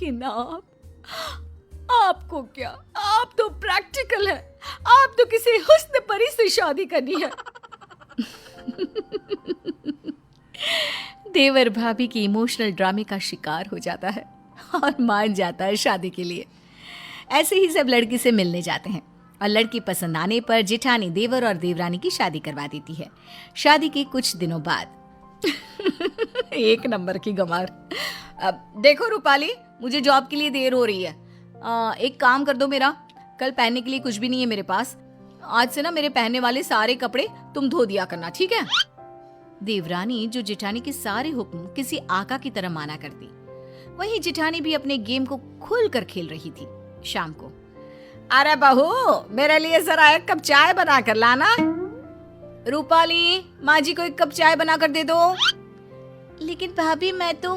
लेकिन आपको क्या, आप तो प्रैक्टिकल है, आप तो किसी हुस्न परी से शादी करनी है। देवर भाभी की इमोशनल ड्रामे का शिकार हो जाता है और मान जाता है शादी के लिए। ऐसे ही सब लड़की से मिलने जाते हैं और लड़की पसंद आने पर जेठानी देवर और देवरानी की शादी करवा देती है। शादी के कुछ दिनों बाद एक नंबर की गंवार। अब देखो रूपाली, मुझे जॉब के लिए देर हो रही है। एक काम कर दो मेरा, कल पहनने के लिए कुछ भी नहीं है मेरे पास। आज से ना मेरे पहनने वाले सारे कपड़े तुम धो दिया करना, ठीक है? देवरानी जो जेठानी के सारे हुक्म किसी आका की तरह माना करती, वहीं जेठानी भी अपने गेम को खुल कर खेल रही थी। शाम को, अरे बहू, मेरे लिए जरा एक कप चाय बना कर लाना। रूपाली, माँ जी को एक कप चाय बना कर दे दो। लेकिन भाभी मैं तो।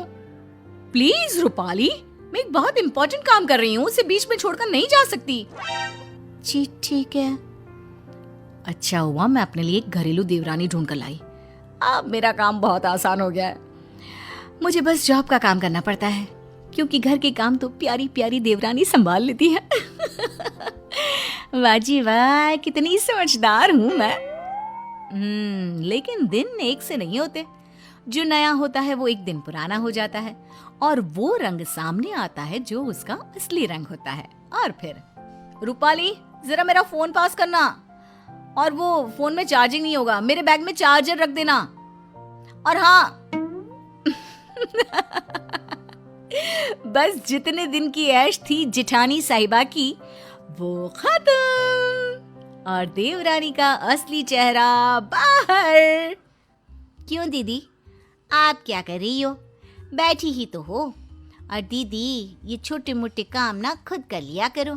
प्लीज रूपाली, मैं एक बहुत इंपॉर्टेंट काम कर रही हूँ, उसे बीच में छोड़कर नहीं जा सकती। जी ठीक है। अच्छा हुआ मैं अपने लिए एक घरेलू देवरानी ढूंढ कर लाई। अब मेरा काम बहुत आसान हो गया है। मुझे बस जॉब का काम करना पड़ता है, क्योंकि घर के काम तो प्यारी प्यारी देवरानी संभाल लेती है। वाह जी वाह, कितनी समझदार हूँ मैं। लेकिन दिन एक से नहीं होते। जो नया होता है वो एक दिन पुराना हो जाता है और वो रंग सामने आता है जो उसका असली रंग होता है। और फिर, रूपाली जरा मेरा फोन पास करना, और वो फोन में चार्जिंग नहीं होगा, मेरे बैग में चार्जर रख देना। और हाँ बस जितने दिन की ऐश थी जेठानी साहिबा की, वो खत्म और देवरानी का असली चेहरा बाहर। क्यों दीदी, आप क्या कर रही हो? बैठी ही तो हो। और दीदी, ये छोटे मोटे काम ना खुद कर लिया करो,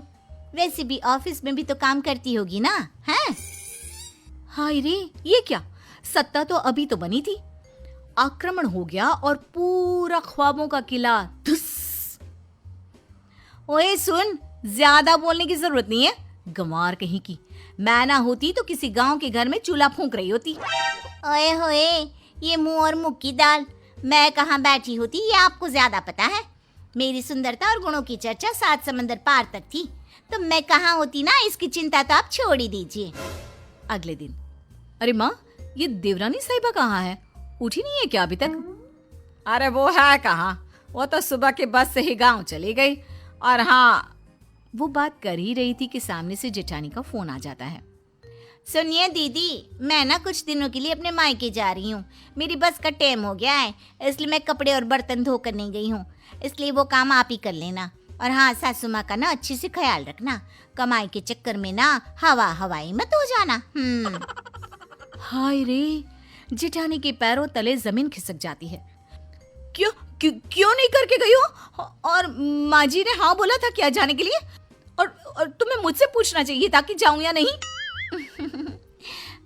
वैसे भी ऑफिस में भी तो काम करती होगी ना, हैं? हाय रे, ये क्या, सत्ता तो अभी तो बनी थी, आक्रमण हो गया और पूरा ख्वाबों का किला धुस। ओए सुन, ज्यादा बोलने की जरूरत नहीं है, गंवार कहीं की। मैं ना होती तो किसी गांव के घर में चूल्हा फूंक रही होती। ओए होए, ये मुंह और मुख की दाल, मैं कहाँ बैठी होती ये आपको ज्यादा पता है। मेरी सुंदरता और गुणों की चर्चा 7 समंदर पार तक थी, तो मैं कहाँ होती ना, इसकी चिंता तो आप छोड़ ही दीजिए। अगले दिन, अरे माँ, ये देवरानी साहिबा कहाँ है? उठी नहीं है क्या अभी तक? अरे वो है कहाँ, वो तो सुबह के बस से ही गांव चली गई। और हाँ, वो बात कर ही रही थी कि सामने से जेठानी का फोन आ जाता है। सुनिए दीदी, मैं ना कुछ दिनों के लिए अपने मायके जा रही हूँ, मेरी बस का टाइम हो गया है, इसलिए मैं कपड़े और बर्तन धोकर नहीं गई हूँ, इसलिए वो काम आप ही कर लेना। और हाँ, सासू माँ का ना अच्छे से ख्याल रखना, कमाई के चक्कर में ना हवाई मत हो जाना। हाय रे, जेठानी के पैरों तले जमीन खिसक जाती है। क्यों नहीं करके गई हो? और माँ जी ने हाँ बोला था क्या जाने के लिए? और तुम्हें मुझसे पूछना चाहिए था कि जाऊं या नहीं।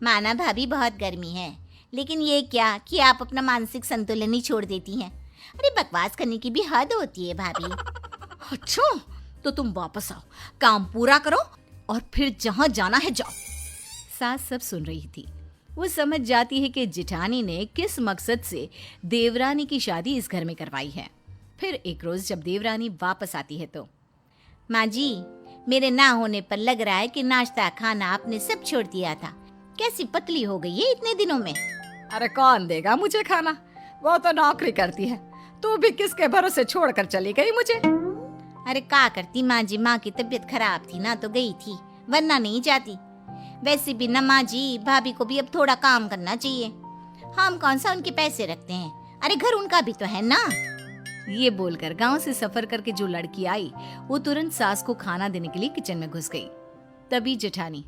माना भाभी, बहुत गर्मी है, लेकिन ये क्या कि आप अपना मानसिक संतुलन ही छोड़ देती हैं। अरे बकवास करने की भी हद होती है भाभी। अच्छा, तो तुम वापस आओ, काम पूरा करो और फिर जहां जाना है जाओ। सास सब सुन रही थी। वो समझ जाती है कि जेठानी ने किस मकसद से देवरानी की शादी इस घर में करवाई है। फिर एक रोज जब देवरानी वापस आती है तो, माँ जी, मेरे ना होने पर लग रहा है कि नाश्ता खाना आपने सब छोड़ दिया था, कैसी पतली हो गई है इतने दिनों में। अरे कौन देगा मुझे खाना, वो तो नौकरी करती है, तू भी किसके भरोसे छोड़कर चली गई मुझे। अरे क्या करती माँ जी, माँ की तबीयत खराब थी ना तो गई थी, वरना नहीं जाती। वैसे भी ना माँ जी, भाभी को भी अब थोड़ा काम करना चाहिए, हम कौन सा उनके पैसे रखते हैं, अरे घर उनका भी तो है ना। ये बोलकर गांव से सफर करके जो लड़की आई, वो तुरंत सास को खाना देने के लिए किचन में घुस गई। तभी जेठानी,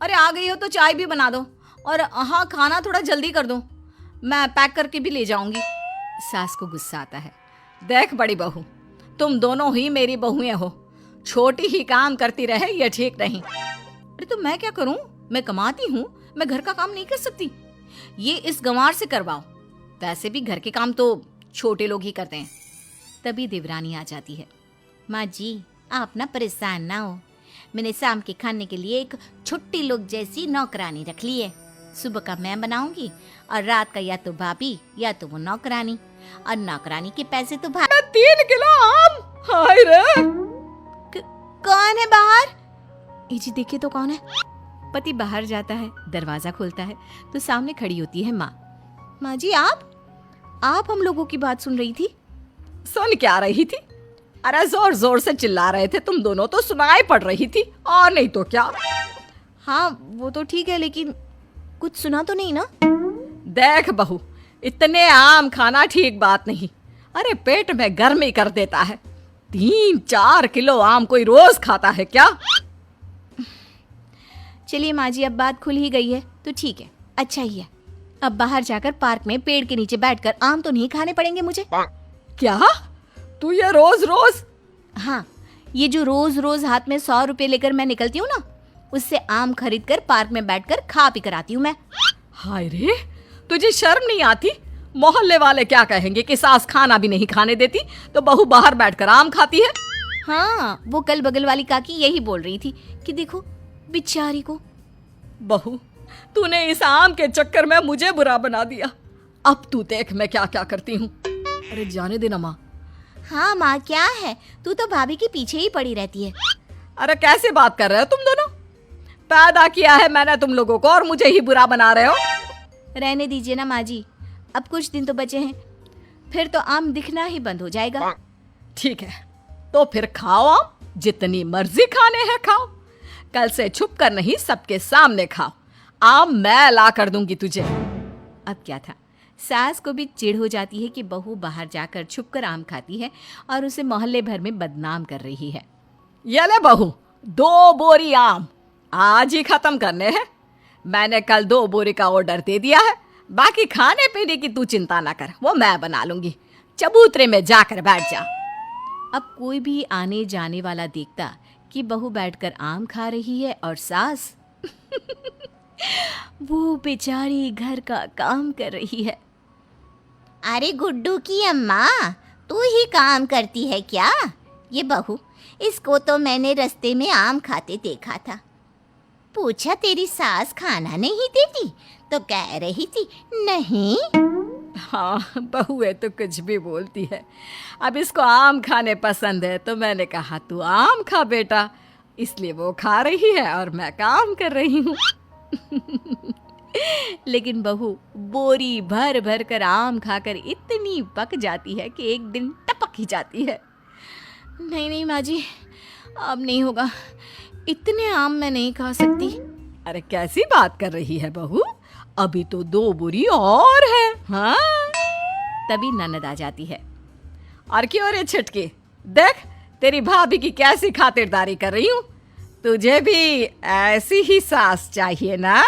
अरे आ गई हो तो चाय भी बना दो, और हाँ, खाना थोड़ा जल्दी कर दो, मैं पैक करके भी ले जाऊंगी। सास को गुस्सा आता है, देख बड़ी बहू, तुम दोनों ही मेरी बहुएं हो, छोटी ही काम करती रहे ये ठीक नहीं। अरे तो मैं क्या करूं, मैं कमाती हूँ, मैं घर का काम नहीं कर सकती, ये इस गंवार से करवाओ, वैसे भी घर के काम तो छोटे लोग ही करते हैं। तभी देवरानी आ जाती है। माँ जी, आप ना परेशान ना हो, मैंने शाम के खाने के लिए एक छुट्टी लोग जैसी नौकरानी रख ली है, सुबह का मैं बनाऊंगी और रात का या तो भाभी या तो वो नौकरानी, और नौकरानी के पैसे तो 3 किलो आम। रे। कौन है बाहर? ए जी देखिए तो कौन है। पति बाहर जाता है, दरवाजा खोलता है तो सामने खड़ी होती है माँ। माँ जी आप हम लोगों की बात सुन रही थी? सुन क्या रही थी? अरे जोर जोर से चिल्ला रहे थे तुम दोनों, तो सुनाई पड़ रही थी, और नहीं तो क्या। हाँ वो तो ठीक है, लेकिन कुछ सुना तो नहीं ना? देख बहू, इतने आम खाना ठीक बात नहीं। अरे पेट में गर्मी कर देता है। 3-4 किलो आम कोई रोज खाता है क्या? चलिए माँ जी, अब बात खुल ही गई है तो ठीक है, अच्छा ही है। अब बाहर जाकर पार्क में पेड़ के नीचे बैठकर आम तो नहीं खाने पड़ेंगे मुझे। क्या तू ये रोज रोज? हाँ, ये जो रोज रोज हाथ में 100 रुपए लेकर मैं निकलती हूँ ना, उससे आम खरीद कर पार्क में बैठकर खा पी कर आती हूँ मैं। हाय रे, तुझे शर्म नहीं आती? मोहल्ले वाले क्या कहेंगे कि सास खाना भी नहीं खाने देती तो बहू बाहर बैठकर आम खाती है। हाँ, वो कल बगल वाली काकी यही बोल रही थी कि देखो बेचारी को। बहू, तूने इस आम के चक्कर में मुझे बुरा बना दिया। अब तू देख मैं क्या क्या करती हूँ। अरे जाने देना माँ। हाँ माँ, क्या है, तू तो भाभी के पीछे ही पड़ी रहती है। अरे कैसे बात कर रहे हो तुम दोनों? पैदा किया है मैंने तुम लोगों को और मुझे ही बुरा बना रहे हो। रहने दीजिए ना माँ जी, अब कुछ दिन तो बचे हैं, फिर तो आम दिखना ही बंद हो जाएगा। ठीक है, तो फिर खाओ आम, जितनी मर्जी खाने हैं खाओ। कल से छुप कर नहीं, सबके सामने खाओ। आम मैं ला कर दूंगी तुझे। अब क्या था, सास को भी चिढ़ हो जाती है कि बहू बाहर जाकर छुपकर आम खाती है और उसे मोहल्ले भर में बदनाम कर रही है। ये ले बहू, 2 बोरी आम आज ही खत्म करने हैं। मैंने कल 2 बोरी का ऑर्डर दे दिया है। बाकी खाने पीने की तू चिंता ना कर, वो मैं बना लूंगी। चबूतरे में जाकर बैठ जा। अब कोई भी आने जाने वाला देखता कि बहू बैठकर आम खा रही है और सास वो बेचारी घर का काम कर रही है। अरे गुड्डू की अम्मा, तू ही काम करती है क्या? ये बहू, इसको तो मैंने रास्ते में आम खाते देखा था। पूछा तेरी सास खाना नहीं देती तो कह रही थी नहीं। हाँ, बहू है तो कुछ भी बोलती है। अब इसको आम खाने पसंद है तो मैंने कहा तू आम खा बेटा, इसलिए वो खा रही है और मैं काम कर रही हूँ। लेकिन बहू बोरी भर भर कर आम खाकर इतनी पक जाती है कि एक दिन टपक ही जाती है। नहीं नहीं माँ जी, अब नहीं होगा, इतने आम मैं नहीं खा सकती। अरे कैसी बात कर रही है बहू, अभी तो 2 बोरी और है। हाँ, तभी ननद आ जाती है। और क्यों रे छिटकी, देख तेरी भाभी की कैसी खातिरदारी कर रही हूँ। तुझे भी ऐसी ही सास चाहिए ना?